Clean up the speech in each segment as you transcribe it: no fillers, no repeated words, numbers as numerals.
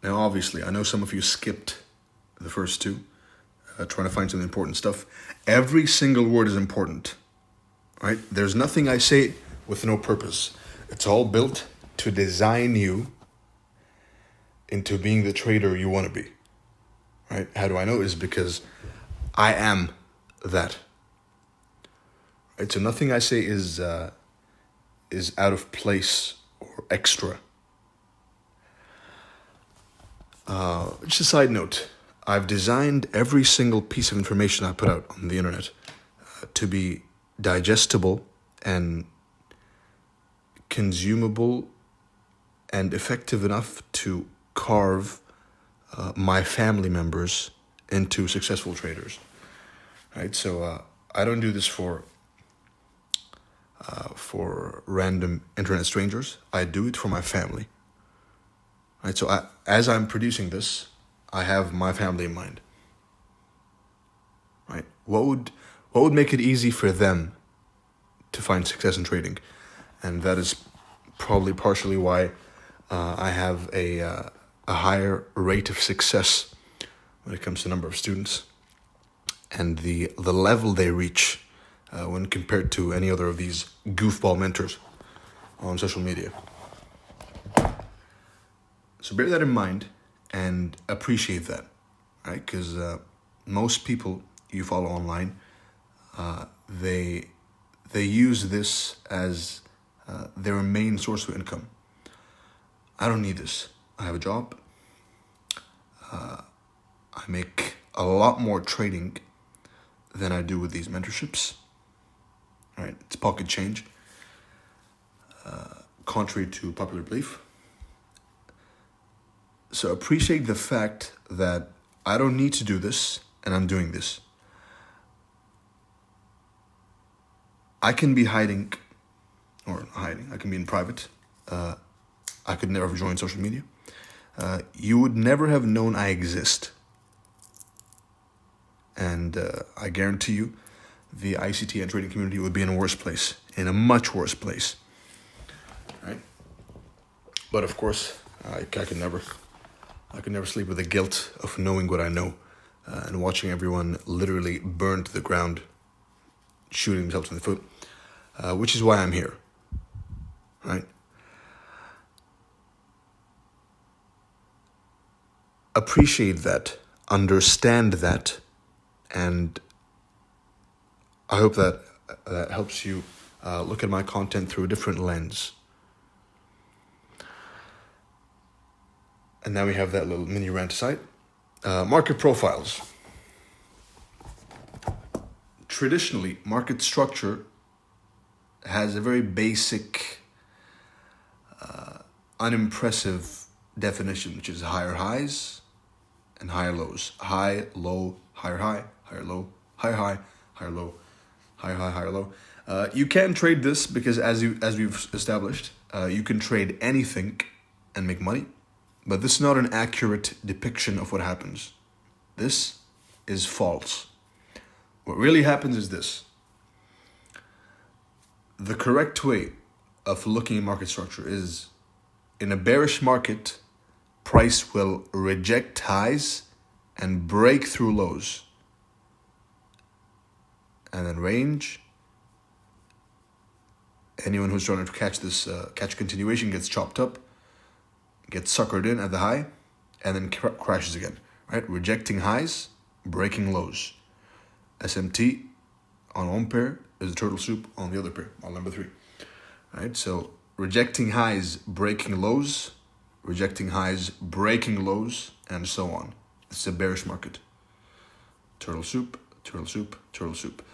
Now, obviously, I know some of you skipped the first two, trying to find some important stuff. Every single word is important, right? There's nothing I say with no purpose. It's all built to design you into being the trader you want to be, right? How do I know? Is because I am that. Right? So nothing I say is out of place or extra. Just a side note, I've designed every single piece of information I put out on the internet to be digestible and consumable and effective enough to carve my family members into successful traders. Right? So I don't do this for random internet strangers. I do it for my family. Right? So as I'm producing this, I have my family in mind. Right? What would make it easy for them to find success in trading? And that is probably partially why I have a higher rate of success when it comes to number of students and the level they reach when compared to any other of these goofball mentors on social media. So bear that in mind and appreciate that, right? Because most people you follow online, they use this as their main source of income. I don't need this. I have a job. I make a lot more trading than I do with these mentorships. Right? It's pocket change, contrary to popular belief. So appreciate the fact that I don't need to do this, and I'm doing this. I can be hiding, I can be in private. I could never have joined social media. You would never have known I exist. And I guarantee you, the ICT and trading community would be in a worse place, in a much worse place. Right? But of course, I could never sleep with the guilt of knowing what I know and watching everyone literally burn to the ground, shooting themselves in the foot, which is why I'm here. Right? Appreciate that, understand that, and I hope that helps you look at my content through a different lens. And now we have that little mini rant aside. Market profiles. Traditionally, market structure has a very basic, unimpressive definition, which is higher highs and higher lows. High, low, higher high, higher low, higher high, higher low, higher high, higher low. You can trade this because as we've established, you can trade anything and make money. But this is not an accurate depiction of what happens. This is false. What really happens is this. The correct way of looking at market structure is, in a bearish market, price will reject highs and break through lows. And then range. Anyone who's trying to catch this, catch continuation gets chopped up, gets suckered in at the high, and then crashes again. Right? Rejecting highs, breaking lows. SMT on one pair is a turtle soup on the other pair, on number 3. Right? So rejecting highs, breaking lows, rejecting highs, breaking lows, and so on. It's a bearish market. Turtle soup, turtle soup, turtle soup.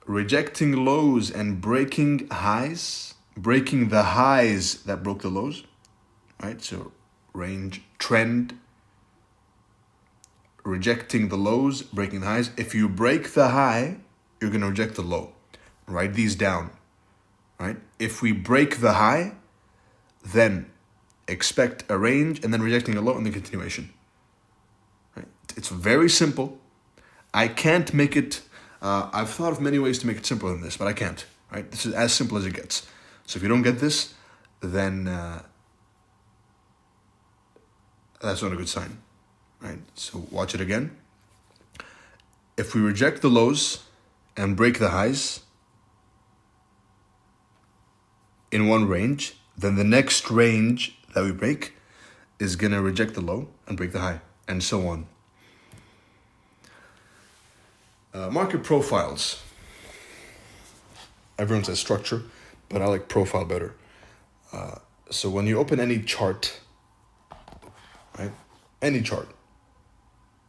Rejecting lows and breaking highs, breaking the highs that broke the lows. Right? So range, trend, rejecting the lows, breaking the highs. If you break the high, you're going to reject the low. Write these down. Right? If we break the high, then expect a range and then rejecting a low and the continuation. Right? It's very simple. I can't make it, I've thought of many ways to make it simpler than this, but I can't. Right? This is as simple as it gets. So if you don't get this, then that's not a good sign, right? So watch it again. If we reject the lows and break the highs in one range, then the next range that we break is going to reject the low and break the high, and so on. Market profiles. Everyone says structure, but I like profile better. So when you open any chart, right? Any chart,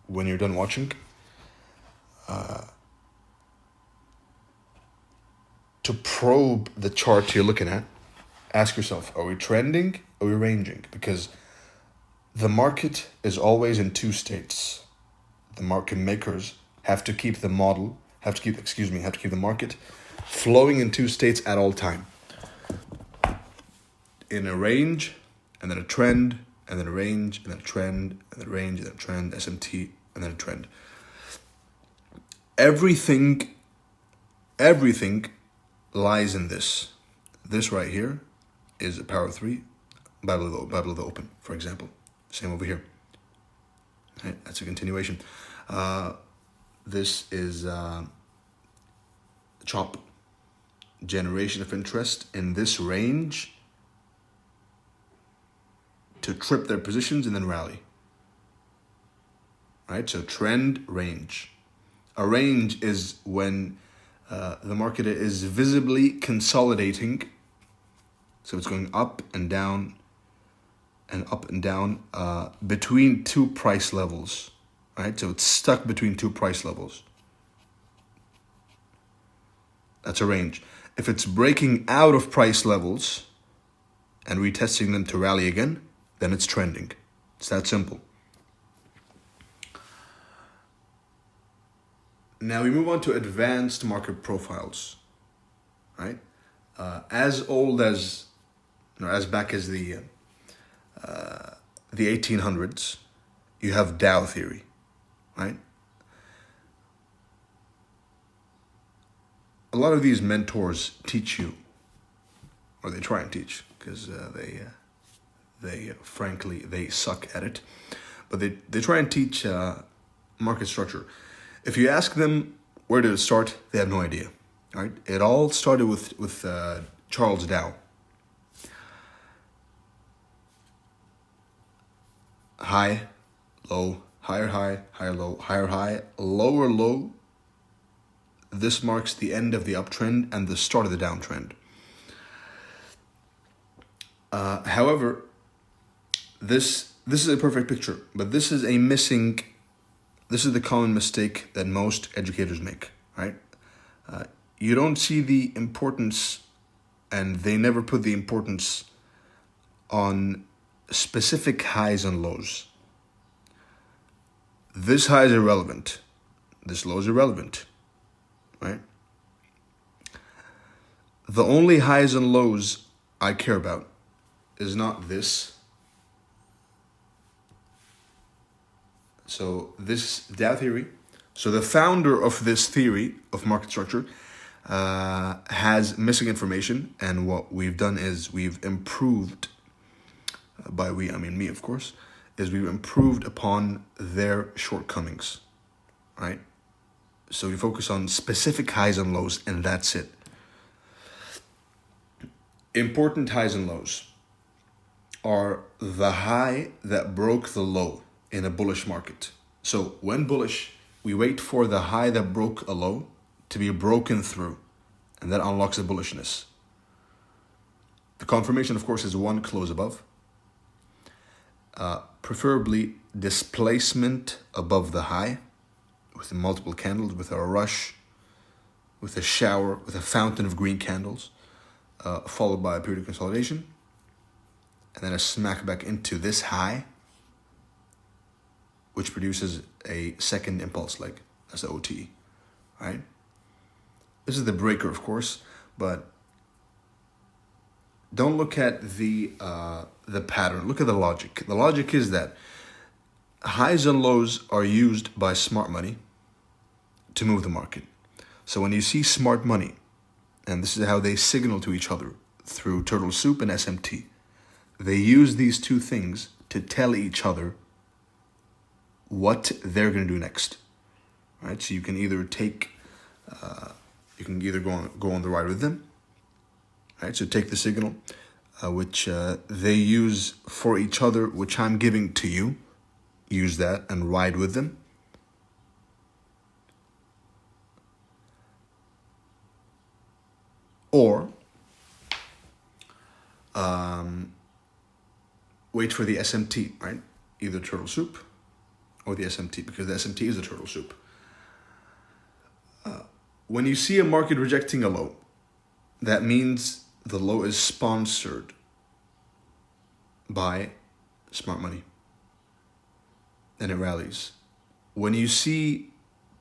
when you're done watching, to probe the chart you're looking at, ask yourself, are we trending? Are we ranging? Because the market is always in two states. The market makers have to keep the market flowing in two states at all time. In a range, and then a trend, and then a range, and then a trend, and then a range, and then a trend, SMT, and then a trend. Everything lies in this. This right here is a power of 3, Bible of the Open, for example. Same over here. Right? That's a continuation. This is chop, generation of interest in this range to trip their positions and then rally. Right? So trend, range. A range is when the market is visibly consolidating. So it's going up and down between two price levels. Right? So it's stuck between two price levels. That's a range. If it's breaking out of price levels and retesting them to rally again, then it's trending. It's that simple. Now we move on to advanced market profiles, right? As back as the 1800s, you have Dow theory, right? A lot of these mentors teach you, or they try and teach, because they frankly suck at it, but they try and teach market structure. If you ask them where did it start, they have no idea. Right? It all started with Charles Dow. High, low, higher high, higher low, higher high, lower low. This marks the end of the uptrend and the start of the downtrend. However, this is a perfect picture, but this is the common mistake that most educators make, right? You don't see the importance, and they never put the importance on specific highs and lows. This high is irrelevant. This low is irrelevant, right? The only highs and lows I care about is not this. So this Dow theory, so the founder of this theory of market structure has missing information, and what we've done is we've improved, by we I mean me of course, is we've improved upon their shortcomings, right? So we focus on specific highs and lows, and that's it. Important highs and lows are the high that broke the low in a bullish market. So when bullish, we wait for the high that broke a low to be broken through, and that unlocks the bullishness. The confirmation, of course, is one close above. Preferably displacement above the high with multiple candles, with a rush, with a shower, with a fountain of green candles, followed by a period of consolidation, and then a smack back into this high, which produces a second impulse leg. That's the OTE, right? This is the breaker, of course, but don't look at the pattern. Look at the logic. The logic is that highs and lows are used by smart money to move the market. So when you see smart money, and this is how they signal to each other through Turtle Soup and SMT, they use these two things to tell each other what they're going to do next. Right? So you can either go on the ride with them. Right? So take the signal, which they use for each other, which I'm giving to you. Use that and ride with them. Or wait for the SMT, right? Either turtle soup or the SMT, because the SMT is the turtle soup. When you see a market rejecting a low, that means the low is sponsored by smart money and it rallies. When you see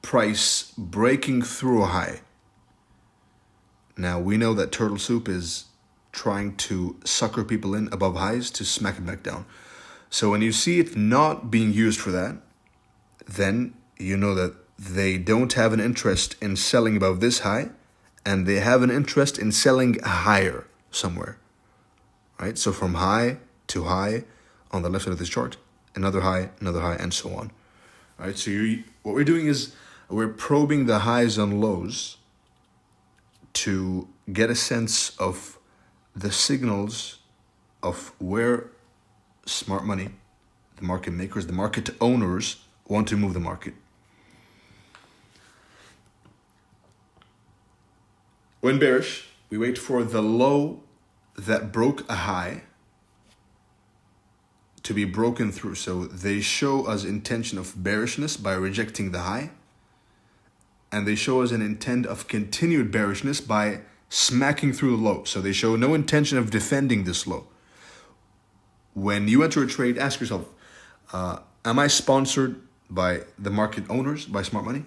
price breaking through a high, now we know that turtle soup is trying to sucker people in above highs to smack it back down. So when you see it not being used for that, then you know that they don't have an interest in selling above this high, and they have an interest in selling higher somewhere, right? So from high to high on the left side of this chart, another high, and so on, right? So what we're doing is we're probing the highs and lows to get a sense of the signals of where smart money, the market makers, the market owners want to move the market. When bearish, we wait for the low that broke a high to be broken through. So they show us intention of bearishness by rejecting the high, and they show us an intent of continued bearishness by smacking through the low. So they show no intention of defending this low. When you enter a trade, ask yourself, am I sponsored by the market owners, by smart money?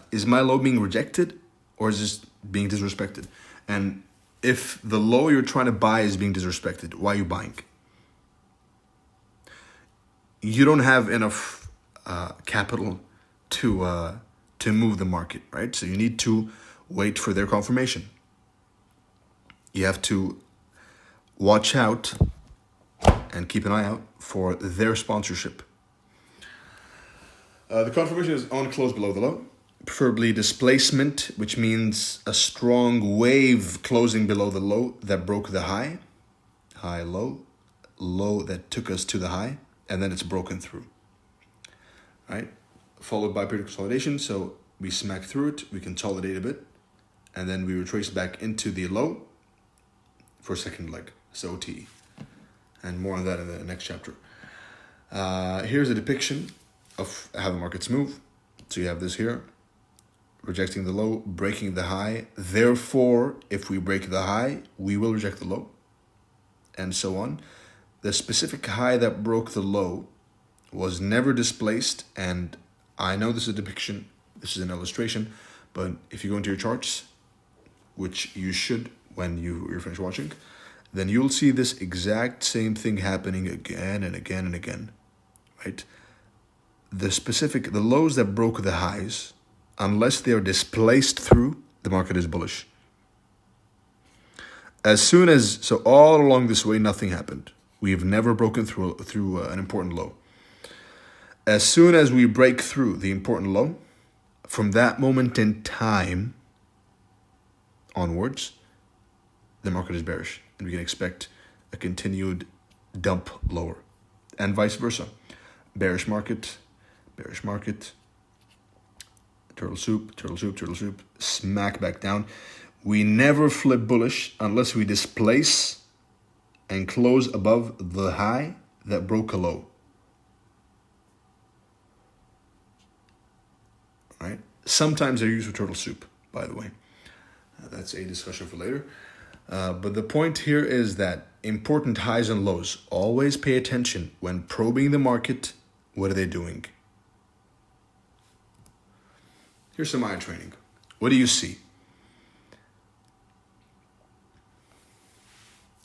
Is my low being rejected, or is this being disrespected? And if the low you're trying to buy is being disrespected, why are you buying? You don't have enough capital to move the market, right? So you need to wait for their confirmation. You have to watch out and keep an eye out for their sponsorship. The confirmation is on close below the low, preferably displacement, which means a strong wave closing below the low that broke the high, low that took us to the high, and then it's broken through, right? Followed by period consolidation. So we smack through it, we consolidate a bit, and then we retrace back into the low for a second leg, so OTE. And more on that in the next chapter. Here's a depiction of how the markets move. So you have this here, rejecting the low, breaking the high. Therefore, if we break the high, we will reject the low, and so on. The specific high that broke the low was never displaced, and I know this is a depiction, this is an illustration, but if you go into your charts, which you should when you're finished watching, then you'll see this exact same thing happening again and again and again, right? The lows that broke the highs, unless they are displaced through, the market is bullish. So all along this way, nothing happened. We've never broken through an important low. As soon as we break through the important low, from that moment in time onwards, the market is bearish, and we can expect a continued dump lower, and vice versa. Bearish market, turtle soup, smack back down. We never flip bullish unless we displace and close above the high that broke a low. Right? Sometimes they're used for turtle soup, by the way. That's a discussion for later. But the point here is that important highs and lows, always pay attention when probing the market. What are they doing? Here's some Maya training. What do you see?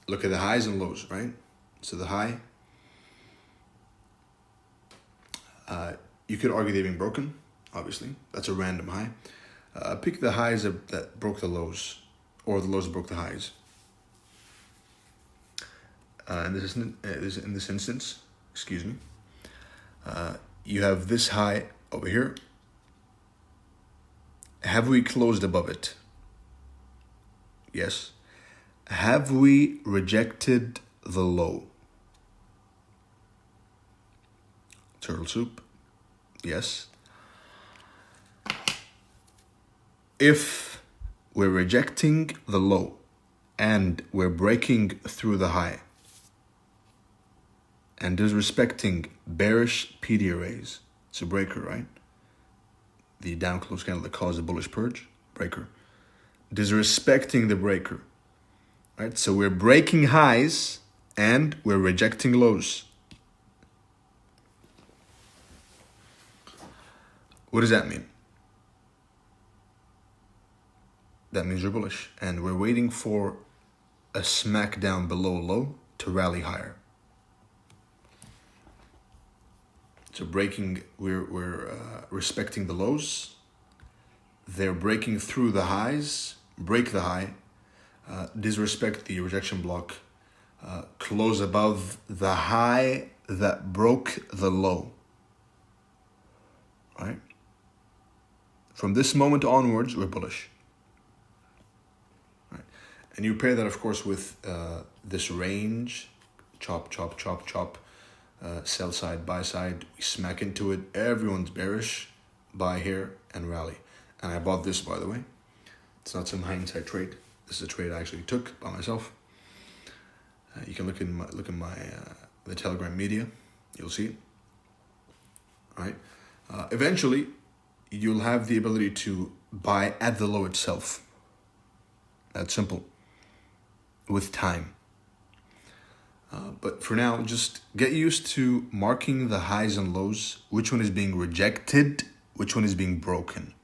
Look at the highs and lows, right? So the high, you could argue they've been broken, obviously. That's a random high. Pick the highs that broke the lows, or the lows that broke the highs. In this instance, you have this high over here. Have we closed above it? Yes. Have we rejected the low? Turtle soup. Yes. If we're rejecting the low and we're breaking through the high and disrespecting bearish PD arrays, it's a breaker, right? The down close candle that caused the bullish purge, breaker. Disrespecting the breaker, right? So we're breaking highs and we're rejecting lows. What does that mean? That means you're bullish. And we're waiting for a smack down below low to rally higher. So we're respecting the lows. They're breaking through the highs, break the high, disrespect the rejection block, close above the high that broke the low. Right? From this moment onwards, we're bullish. Right? And you pair that, of course, with this range, chop, chop, chop, chop, sell side, buy side, we smack into it, everyone's bearish, buy here and rally. And I bought this, by the way. It's not some hindsight trade. This is a trade I actually took by myself. You can look in my the Telegram media. You'll see it. All right. Eventually, you'll have the ability to buy at the low itself. That's simple. With time. But for now, just get used to marking the highs and lows. Which one is being rejected? Which one is being broken?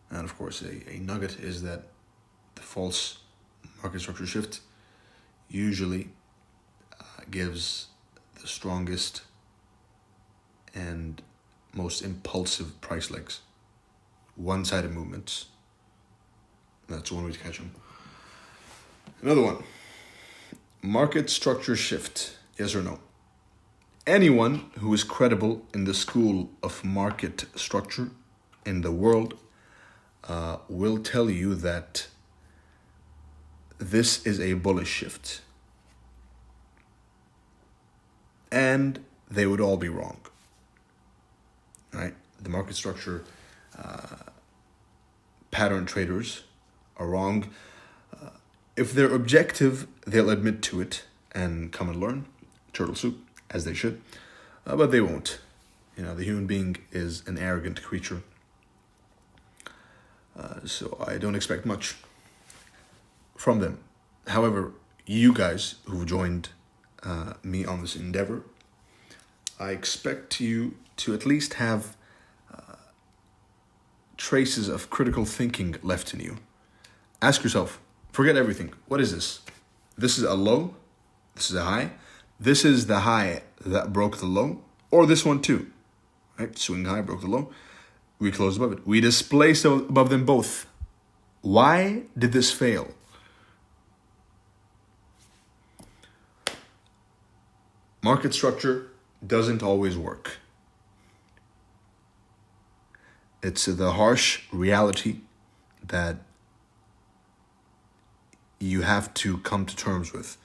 And of course, a nugget is that the false market structure shift usually gives the strongest and most impulsive price legs. One-sided movements. That's one way to catch them. Another one. Market structure shift. Yes or no? Anyone who is credible in the school of market structure in the world will tell you that this is a bullish shift. And they would all be wrong. Right? The market structure pattern traders are wrong. If they're objective, they'll admit to it and come and learn. Turtle soup, as they should. But they won't. The human being is an arrogant creature. So I don't expect much from them. However, you guys who've joined me on this endeavor, I expect you to at least have traces of critical thinking left in you. Ask yourself, forget everything. What is this? This is a low. This is a high. This is the high that broke the low. Or this one too. Right? Swing high, broke the low. We closed above it. We displaced above them both. Why did this fail? Market structure doesn't always work. It's the harsh reality that you have to come to terms with.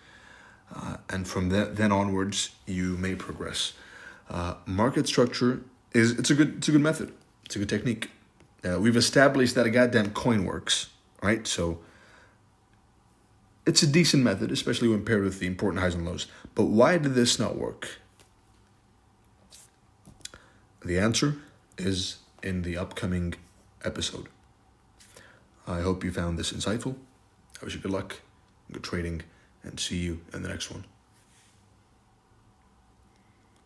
And from then onwards, you may progress. Market structure it's a good method. It's a good technique. We've established that a goddamn coin works, right? So it's a decent method, especially when paired with the important highs and lows. But why did this not work? The answer is in the upcoming episode. I hope you found this insightful. I wish you good luck, good trading, and see you in the next one.